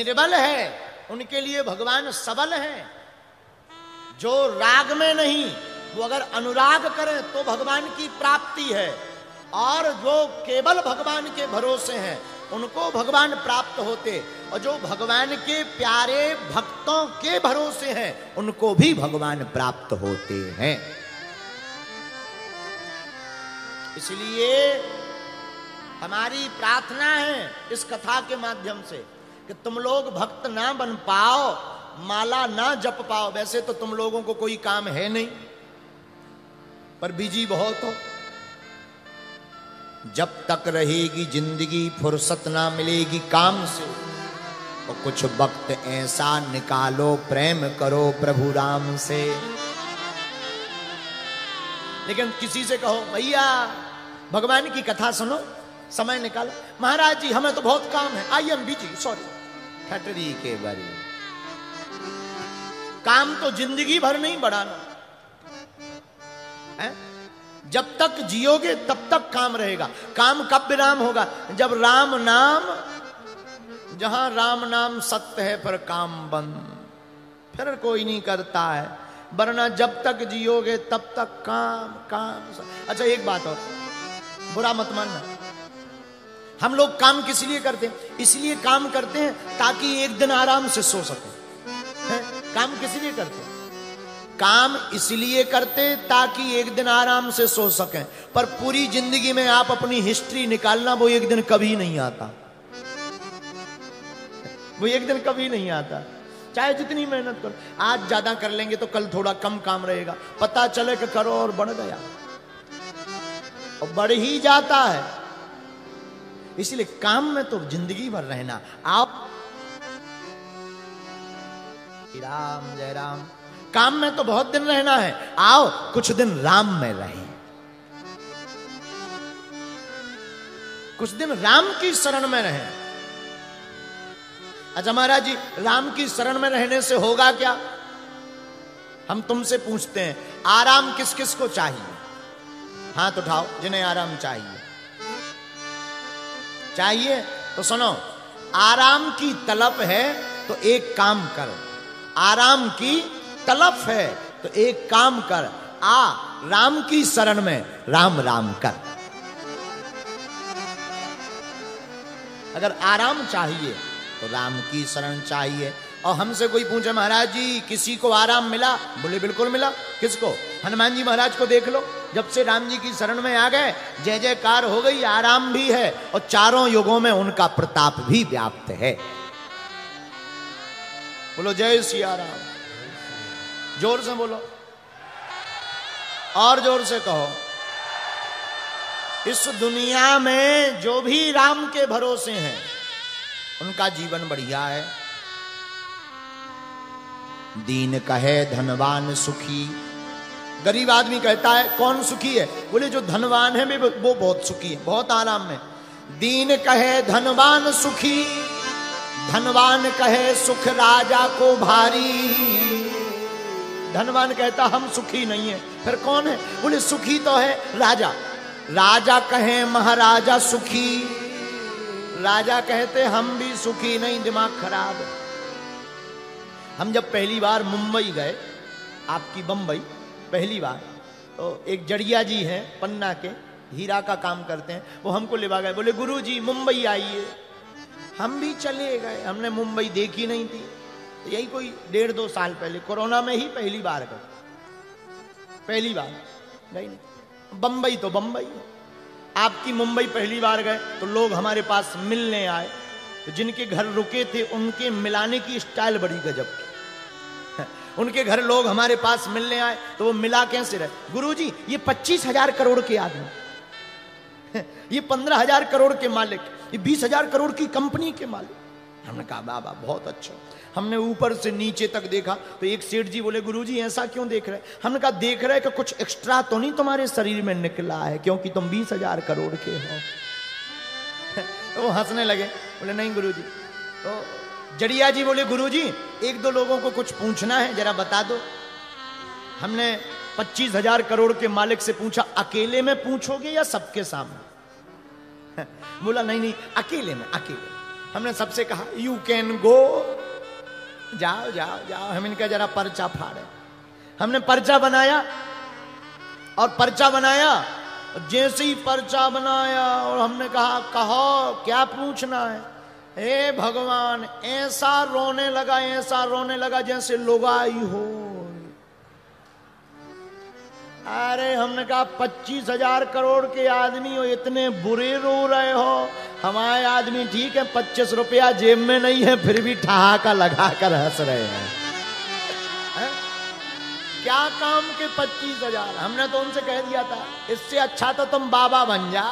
निर्बल है उनके लिए भगवान सबल है। जो राग में नहीं, वो अगर अनुराग करे तो भगवान की प्राप्ति है, और जो केवल भगवान के भरोसे हैं उनको भगवान प्राप्त होते, और जो भगवान के प्यारे भक्तों के भरोसे हैं उनको भी भगवान प्राप्त होते हैं। इसलिए हमारी प्रार्थना है इस कथा के माध्यम से कि तुम लोग भक्त ना बन पाओ, माला ना जप पाओ। वैसे तो तुम लोगों को कोई काम है नहीं, पर बिजी बहुत हो। जब तक रहेगी जिंदगी फुर्सत ना मिलेगी काम से, और कुछ वक्त ऐसा निकालो प्रेम करो प्रभु राम से। लेकिन किसी से कहो भैया भगवान की कथा सुनो, समय निकालो। महाराज जी हमें तो बहुत काम है, आई एम बिजी, सॉरी। खटरी के बारे काम तो जिंदगी भर नहीं बढ़ाना है? जब तक जियोगे तब तक काम रहेगा। काम कब विराम होगा? जब राम नाम, जहां राम नाम सत्य है पर काम बंद, फिर कोई नहीं करता है। वरना जब तक जियोगे तब तक काम काम। अच्छा एक बात और, बुरा मत मानना, हम लोग काम किस लिए करते हैं? इसलिए काम करते हैं ताकि एक दिन आराम से सो सके। काम किस लिए करते हैं? काम इसलिए करते ताकि एक दिन आराम से सो सकें। पर पूरी जिंदगी में आप अपनी हिस्ट्री निकालना, वो एक दिन कभी नहीं आता। वो एक दिन कभी नहीं आता, चाहे जितनी मेहनत करो। आज ज्यादा कर लेंगे तो कल थोड़ा कम काम रहेगा, पता चले कि करो और बढ़ गया, और बढ़ ही जाता है। इसलिए काम में तो जिंदगी भर रहना। आप राम जय राम, काम में तो बहुत दिन रहना है, आओ कुछ दिन राम में रहें, कुछ दिन राम की शरण में रहें। अच्छा महाराज जी राम की शरण में रहने से होगा क्या? हम तुमसे पूछते हैं आराम किस किस को चाहिए? हाथ उठाओ जिन्हें आराम चाहिए। चाहिए तो सुनो, आराम की तलब है तो एक काम करो। आराम की तलब है तो एक काम कर, आ राम की शरण में राम राम कर। अगर आराम चाहिए तो राम की शरण चाहिए। और हमसे कोई पूछे महाराज जी किसी को आराम मिला? बोले बिल्कुल मिला। किसको? हनुमान जी महाराज को देख लो, जब से राम जी की शरण में आ गए जय जयकार हो गई, आराम भी है और चारों युगों में उनका प्रताप भी व्याप्त है। बोलो जय सिया राम, जोर से बोलो, और जोर से कहो। इस दुनिया में जो भी राम के भरोसे हैं उनका जीवन बढ़िया है। दीन कहे धनवान सुखी। गरीब आदमी कहता है कौन सुखी है? बोले जो धनवान है वो बहुत सुखी है, बहुत आराम में। दीन कहे धनवान सुखी, धनवान कहे सुख राजा को भारी। धनवान कहता हम सुखी नहीं है, फिर कौन है? बोले सुखी तो है राजा। राजा कहे महाराजा सुखी, राजा कहते हम भी सुखी नहीं, दिमाग खराब है। हम जब पहली बार मुंबई गए, आपकी बंबई पहली बार, तो एक जड़िया जी हैं पन्ना के, हीरा का काम करते हैं, वो हमको लेवा गए। बोले गुरुजी मुंबई आइए। हम भी चले गए। हमने मुंबई देखी नहीं थी, यही कोई 1.5-2 साल पहले, कोरोना में ही पहली बार गए। पहली बार नहीं, बंबई तो बंबई। आपकी मुंबई पहली बार गए तो लोग हमारे पास मिलने आए, तो जिनके घर रुके थे उनके मिलाने की स्टाइल बड़ी गजब की। उनके घर लोग हमारे पास मिलने आए तो वो मिला कैसे रहे? गुरुजी ये 25,000 करोड़ के आदमी, ये 15,000 करोड़ के मालिक, ये 20,000 करोड़ की कंपनी के मालिक। हमने कहा बाबा बहुत अच्छा। हमने ऊपर से नीचे तक देखा तो एक सेठ जी बोले गुरुजी ऐसा क्यों देख रहे? हमने कहा देख रहे कि कुछ एक्स्ट्रा तो नहीं तुम्हारे शरीर में निकला है, क्योंकि तुम 20,000 करोड़ के हो। तो वो हंसने लगे, बोले नहीं गुरुजी। तो जड़िया जी बोले गुरुजी 1-2 लोगों को कुछ पूछना है, जरा बता दो। हमने 25,000 करोड़ के मालिक से पूछा अकेले में पूछोगे या सबके सामने? बोला नहीं नहीं अकेले में, अकेले। हमने सबसे कहा यू कैन गो, जाओ जाओ जाओ। हम इनका जरा पर्चा फाड़े। हमने पर्चा बनाया और पर्चा बनाया, जैसे ही पर्चा बनाया और हमने कहा कहो क्या पूछना है। हे भगवान, ऐसा रोने लगा जैसे लुगाई हो। अरे हमने कहा 25,000 करोड़ के आदमी हो, इतने बुरे रो रहे हो। हमारे आदमी ठीक है, 25 रुपया जेब में नहीं है, फिर भी ठहाका लगा कर हंस रहे हैं। क्या काम के 25,000। हमने तो उनसे कह दिया था इससे अच्छा तो तुम बाबा बन जा।